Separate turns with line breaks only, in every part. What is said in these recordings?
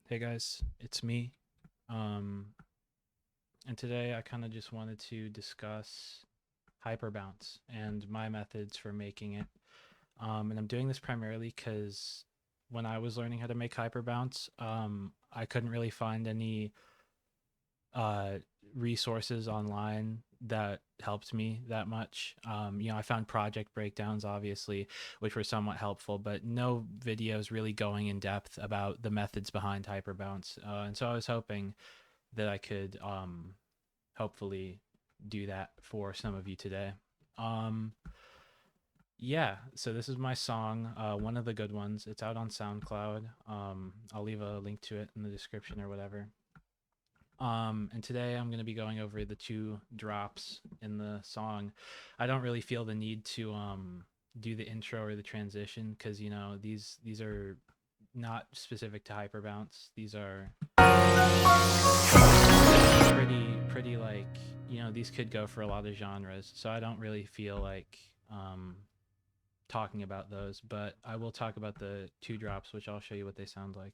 Hey guys, it's me. Um, and today I kind of just wanted to discuss hyperbounce and my methods for making it. And I'm doing this primarily because when I was learning how to make hyperbounce, I couldn't really find any uh, resources online that helped me that much. I found project breakdowns, obviously, which were somewhat helpful, but no videos really going in depth about the methods behind hyperbounce. And so I was hoping that I could hopefully do that for some of you today. Um, yeah, so this is my song, one of the good ones. It's out on SoundCloud. I'll leave a link to it in the description or whatever. And today I'm going to be going over the two drops in the song. I don't really feel the need to do the intro or the transition because these are not specific to hyperbounce. These are pretty like these could go for a lot of genres. So I don't really feel like talking about those, but I will talk about the two drops, which I'll show you what they sound like.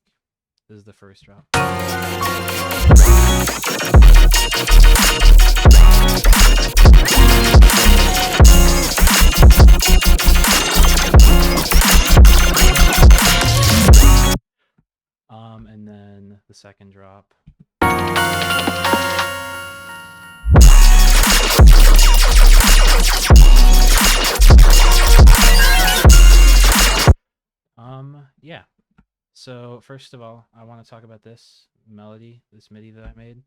This is the first drop. And then the second drop. Yeah. So first of all, I want to talk about this melody, this MIDI that I made.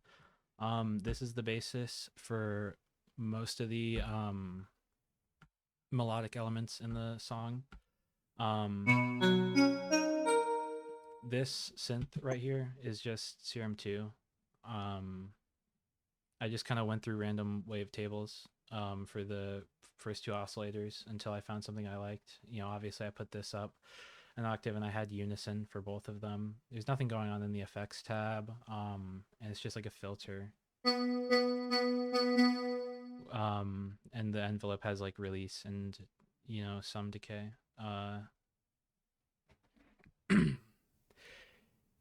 This is the basis for most of the melodic elements in the song. This synth right here is just Serum 2. Um, I just kind of went through random wavetables for the first two oscillators until I found something I liked. Obviously I put this up an octave and I had unison for both of them. There's nothing going on in the effects tab, and it's just like a filter. And the envelope has like release and some decay.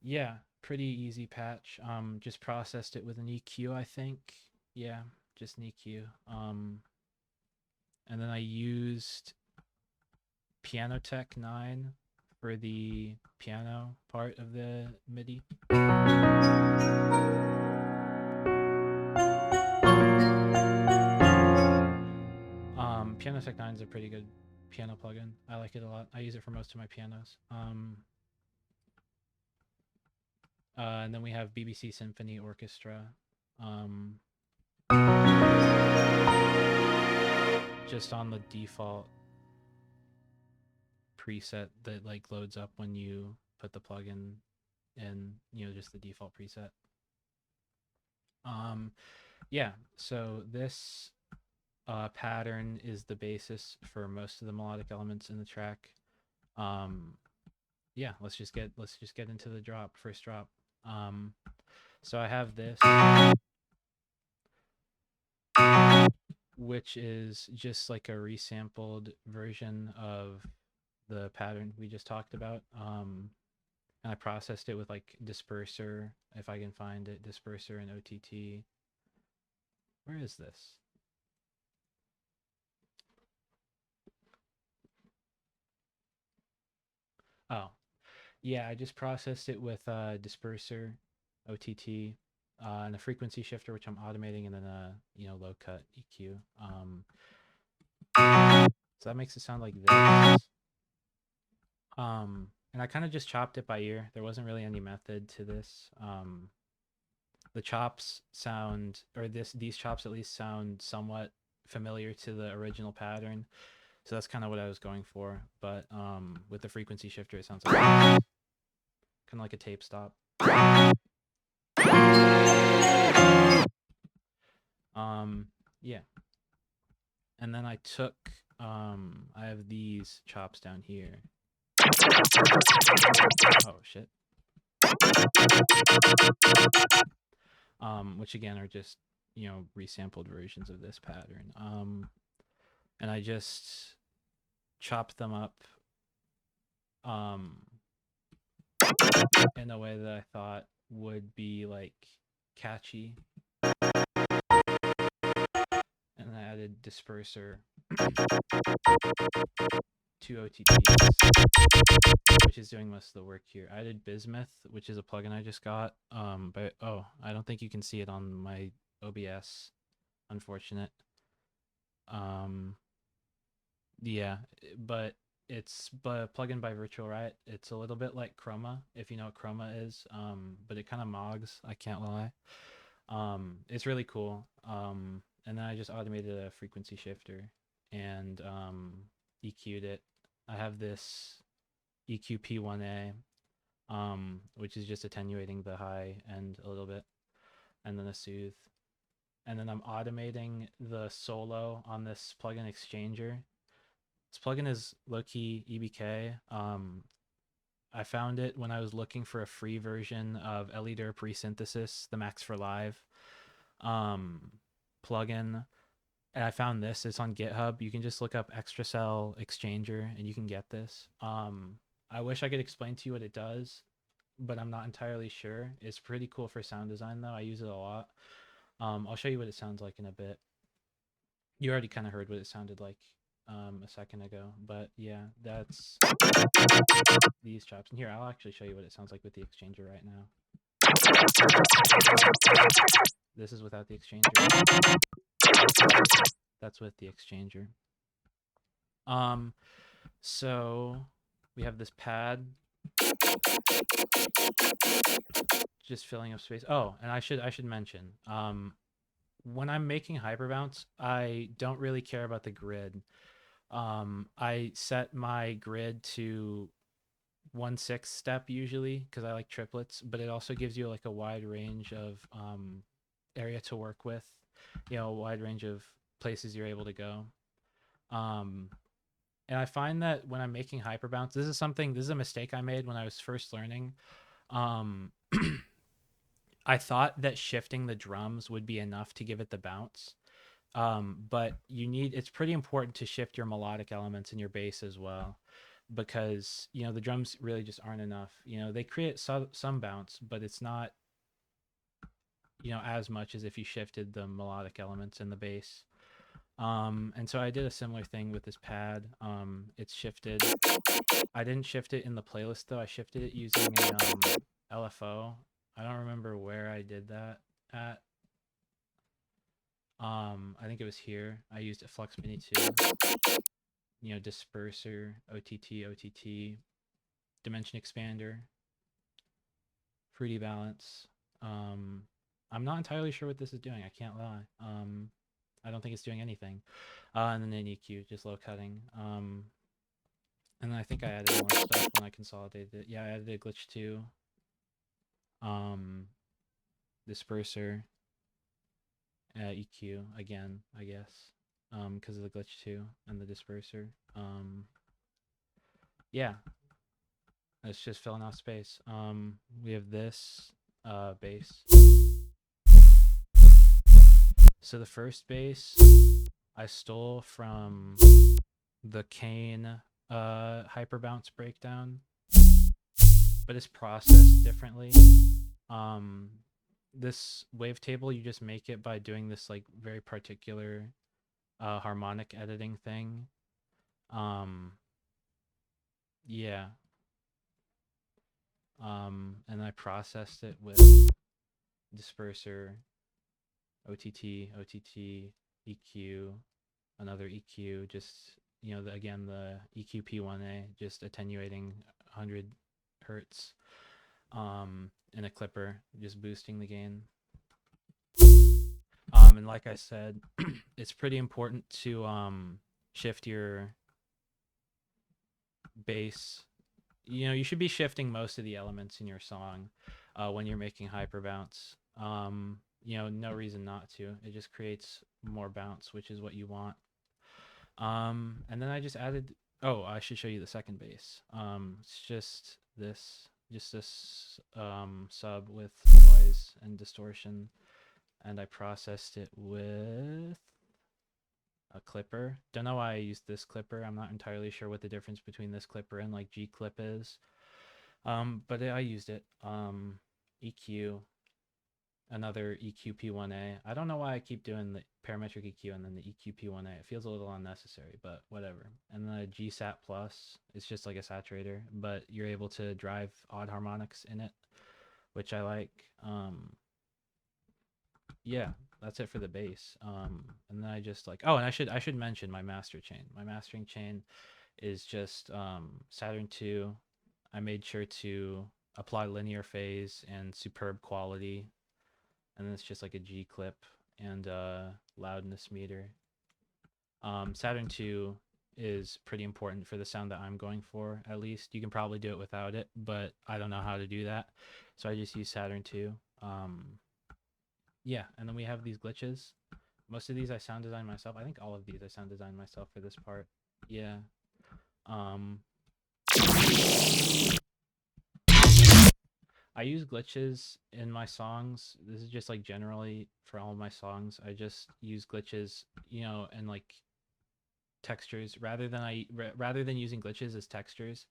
Yeah, pretty easy patch. Just processed it with an EQ, I think. Yeah, just an EQ. And then I used Piano Tech 9 for the piano part of the MIDI. Piano Tech 9 is a pretty good piano plugin. I like it a lot. I use it for most of my pianos. And then we have BBC Symphony Orchestra. Um, just on the default preset that like loads up when you put the plugin in, just the default preset. Um, yeah, so this pattern is the basis for most of the melodic elements in the track. Um, yeah, let's just get into the first drop. Um, so I have this, which is just like a resampled version of the pattern we just talked about. And I processed it with like disperser, if I can find it, disperser and OTT. Where is this? Oh, yeah, I just processed it with disperser, OTT, and a frequency shifter, which I'm automating, and then a low cut EQ. So that makes it sound like this. And I kind of just chopped it by ear. There wasn't really any method to this. The chops sound, or these chops at least sound somewhat familiar to the original pattern. So that's kind of what I was going for. But with the frequency shifter, it sounds like kind of like a tape stop. Yeah. And then I took, I have these chops down here. Oh shit. Which again are just resampled versions of this pattern. And I just chopped them up. Um, in a way that I thought would be like catchy. And I added disperser to OTTs, which is doing most of the work here. I added Bismuth, which is a plugin I just got. But oh, I don't think you can see it on my OBS. Unfortunate. Um, yeah, but it's a plugin by Virtual Riot. It's a little bit like Chroma, if you know what Chroma is. But it kind of mogs. I can't lie. It's really cool. And then I just automated a frequency shifter and EQ'd it. I have this EQ P1A, which is just attenuating the high end a little bit, and then a soothe. And then I'm automating the solo on this plugin exchanger. This plugin is low-key EBK. I found it when I was looking for a free version of Elider Presynthesis, the Max for Live plugin. And I found this. It's on GitHub. You can just look up Extra Cell Exchanger and you can get this. I wish I could explain to you what it does, but I'm not entirely sure. It's pretty cool for sound design though. I use it a lot. I'll show you what it sounds like in a bit. You already kind of heard what it sounded like a second ago, but yeah, that's these chops. And here, I'll actually show you what it sounds like with the exchanger right now. This is without the exchanger. That's with the exchanger. So we have this pad just filling up space. Oh, and I should mention, when I'm making hyperbounce, I don't really care about the grid. I set my grid to 1/6 step usually because I like triplets, but it also gives you like a wide range of area to work with, you know, a wide range of places you're able to go. And I find that when I'm making hyperbounce, this is a mistake I made when I was first learning. Um, I thought that shifting the drums would be enough to give it the bounce. But it's pretty important to shift your melodic elements in your bass as well, because you know the drums really just aren't enough. You know, they create some bounce, but it's not, you know, as much as if you shifted the melodic elements in the bass. And so I did a similar thing with this pad. It's shifted. I didn't shift it in the playlist though. I shifted it using a LFO. I don't remember where I did that at. I think it was here. I used a Flux Mini 2. You know, disperser, OTT, dimension expander, fruity balance. I'm not entirely sure what this is doing. I can't lie. I don't think it's doing anything. And then an EQ, just low cutting. And then I think I added more stuff when I consolidated it. Yeah, I added a glitch 2. Disperser, EQ again, I guess, because of the glitch 2 and the disperser. Yeah, it's just filling out space. We have this bass. So the first bass I stole from the Kane hyperbounce breakdown, but it's processed differently. This wavetable, you just make it by doing this like very particular harmonic editing thing. Yeah. And I processed it with disperser, OTT, EQ, another EQ, just, you know, again, the EQ P1A, just attenuating 100 hertz, and a clipper, just boosting the gain. And like I said, it's pretty important to shift your bass. You know, you should be shifting most of the elements in your song when you're making hyperbounce. You know, no reason not to. It just creates more bounce, which is what you want. And then I just added, oh, I should show you the second bass. It's just this sub with noise and distortion, and I processed it with a clipper. Don't know why I used this clipper. I'm not entirely sure what the difference between this clipper and like G clip is. But I used it. EQ, another EQ P1A. I don't know why I keep doing the parametric EQ and then the EQ P1A. It feels a little unnecessary, but whatever. And then a GSAT Plus, it's just like a saturator, but you're able to drive odd harmonics in it, which I like. Yeah, that's it for the bass. And then I just like, oh, and I should mention my master chain. My mastering chain is just Saturn 2. I made sure to apply linear phase and superb quality, and then it's just like a G clip and loudness meter. Saturn 2 is pretty important for the sound that I'm going for, at least. You can probably do it without it, but I don't know how to do that. So I just use Saturn 2. Yeah, and then we have these glitches. Most of these I sound design myself. I think all of these I sound design myself for this part. Yeah. Um, I use glitches in my songs. This is just like generally for all of my songs. I just use glitches, and like textures rather than using glitches as textures.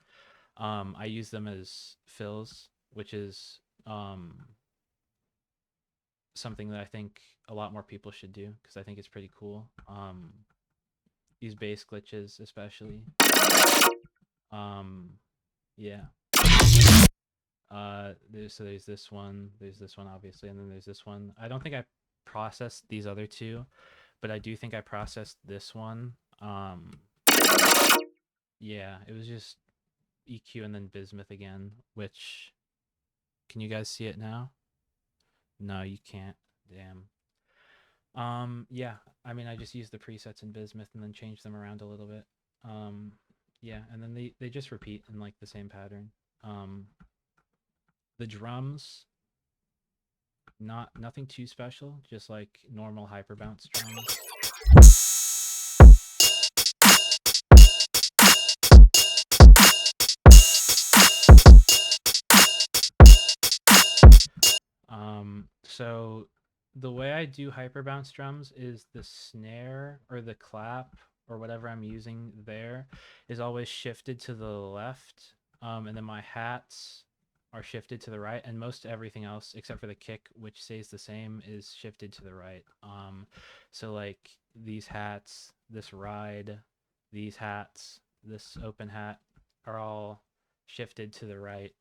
I use them as fills, which is something that I think a lot more people should do because I think it's pretty cool. These bass glitches, especially. Um, yeah. There's this one obviously, and then there's this one. I don't think I processed these other two, but I do think I processed this one. Yeah, it was just EQ and then bismuth again, which can you guys see it now? No, you can't. Damn. Yeah, I mean I just used the presets in bismuth and then changed them around a little bit. Um, yeah, and then they just repeat in like the same pattern. Um, the drums, nothing too special, just like normal hyperbounce drums. So the way I do hyperbounce drums is the snare or the clap or whatever I'm using there is always shifted to the left. And then my hats are shifted to the right, and most everything else except for the kick, which stays the same, is shifted to the right. So like these hats, this ride, these hats, this open hat are all shifted to the right.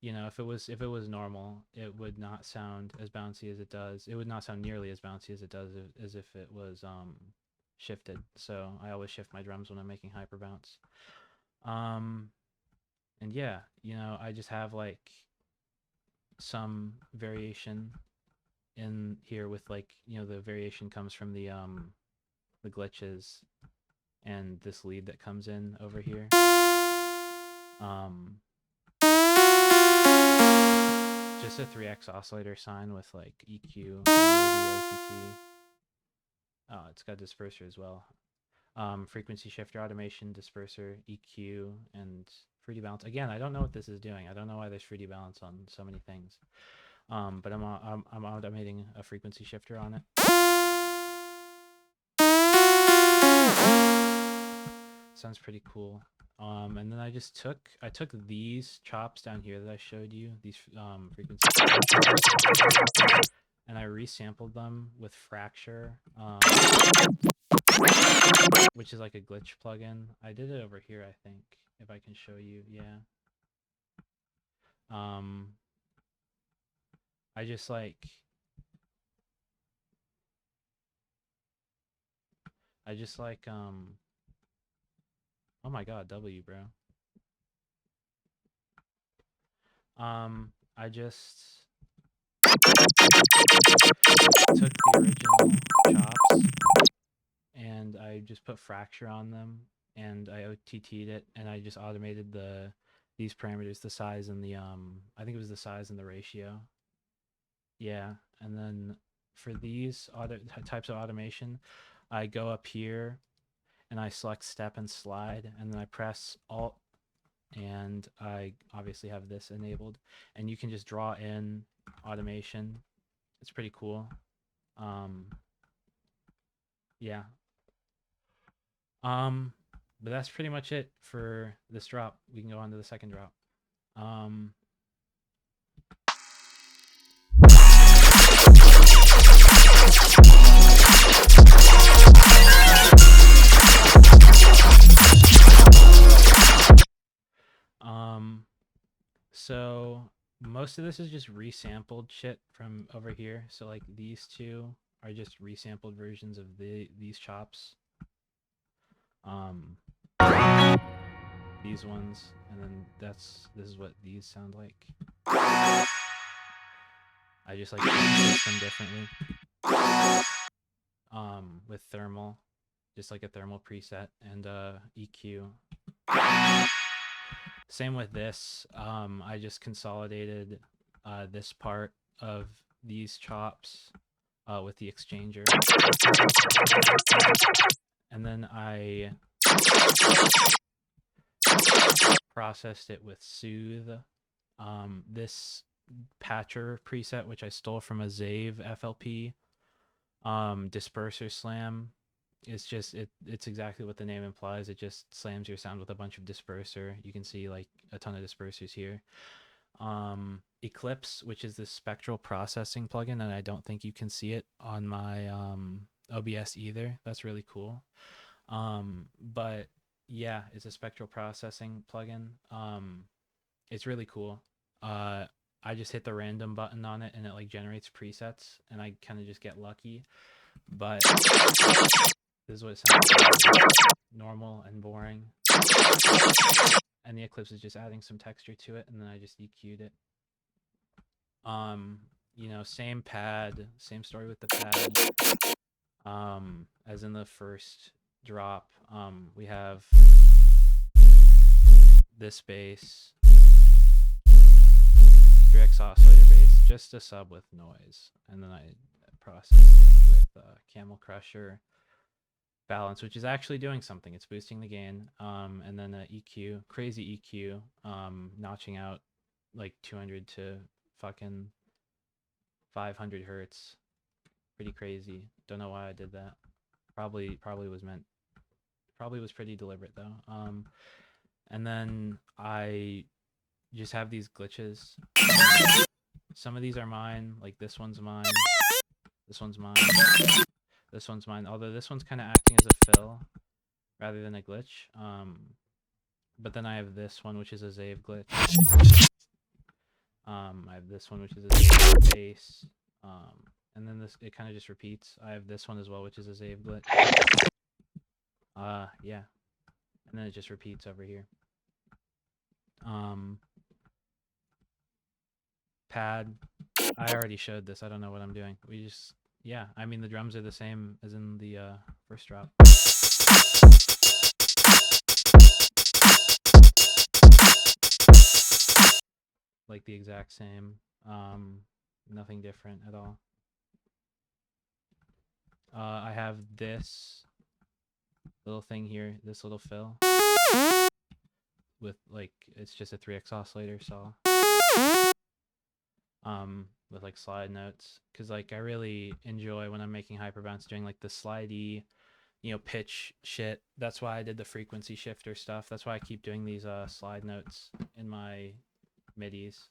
If it was normal, it would not sound as bouncy as it does. It would not sound nearly as bouncy as it does as if it was shifted. So I always shift my drums when I'm making hyper bounce. Um, and yeah, I just have like some variation in here with like the variation comes from the glitches and this lead that comes in over here. Um, just a 3x oscillator sine with like EQ and OTT. Oh, it's got disperser as well. Frequency shifter, automation, disperser, EQ, and fruity balance. Again, I don't know what this is doing. I don't know why there's fruity balance on so many things. But I'm automating a frequency shifter on it. Sounds pretty cool. And then I took these chops down here that I showed you, these frequency, and I resampled them with Fracture, which is like a glitch plugin. I did it over here, I think, if I can show you. Yeah. Um, I just like oh my god, W, bro. I just took the original chops and I just put Fracture on them and I OTT'd it and I just automated these parameters, the size and the I think it was the size and the ratio. Yeah, and then for these types of automation, I go up here and I select step and slide and then I press Alt and I obviously have this enabled and you can just draw in automation. It's pretty cool. Yeah. Um but that's pretty much it for this drop. We can go on to the second drop. So most of this is just resampled shit from over here. So like these two are just resampled versions of these chops. These ones, and then this is what these sound like. I just like mix them differently. With thermal, just like a thermal preset and EQ. Same with this. I just consolidated this part of these chops with the exchanger, and then I processed it with Soothe. This patcher preset, which I stole from a Zave FLP, disperser slam. It's just it's exactly what the name implies. It just slams your sound with a bunch of disperser. You can see like a ton of dispersers here. Eclipse, which is this spectral processing plugin, and I don't think you can see it on my OBS either. That's really cool. But yeah, it's a spectral processing plugin. It's really cool. I just hit the random button on it and it like generates presets, and I kind of just get lucky. But this is what it sounds like: normal and boring. And the Eclipse is just adding some texture to it, and then I just EQ'd it. You know, same pad, same story with the pad. As in the first drop, we have this bass, 3x oscillator bass, just a sub with noise, and then I processed it with Camel Crusher balance, which is actually doing something. It's boosting the gain, and then EQ, crazy EQ, notching out like 200 to fucking 500 hertz. Pretty crazy. Don't know why I did that. Probably was pretty deliberate though. And then I just have these glitches. Some of these are mine, like this one's mine, this one's mine, this one's mine, although this one's kind of acting as a fill rather than a glitch. But then I have this one, which is a Zave glitch. I have this one, which is a Zave bass. And then this, it kind of just repeats. I have this one as well, which is a Zave glitch. Yeah. And then it just repeats over here. Pad. I already showed this. I don't know what I'm doing. We just, yeah. I mean, the drums are the same as in the first drop. Like the exact same. Nothing different at all. I have this little thing here, this little fill with like, it's just a 3x oscillator saw. With like slide notes, because like I really enjoy when I'm making hyperbounce doing like the slidey, you know, pitch shit. That's why I did the frequency shifter stuff. That's why I keep doing these slide notes in my midis.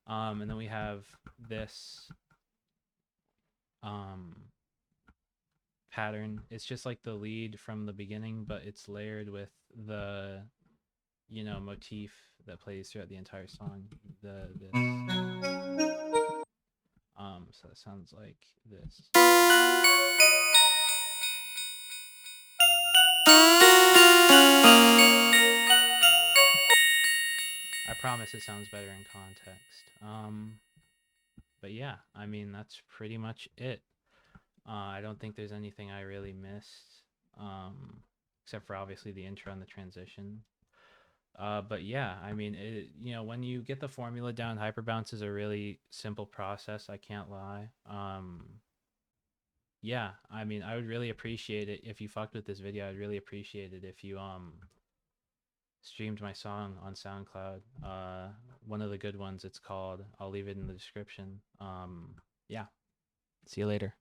And then we have this pattern. It's just like the lead from the beginning, but it's layered with the, you know, motif that plays throughout the entire song. This. So it sounds like this. I promise it sounds better in context. But yeah, I mean, that's pretty much it. I don't think there's anything I really missed, except for obviously the intro and the transition. But yeah, I mean, you know, when you get the formula down, hyperbounce is a really simple process. I can't lie. Yeah, I mean, I would really appreciate it if you fucked with this video. I'd really appreciate it if you streamed my song on SoundCloud. One of the good ones, it's called. I'll leave it in the description. Yeah. See you later.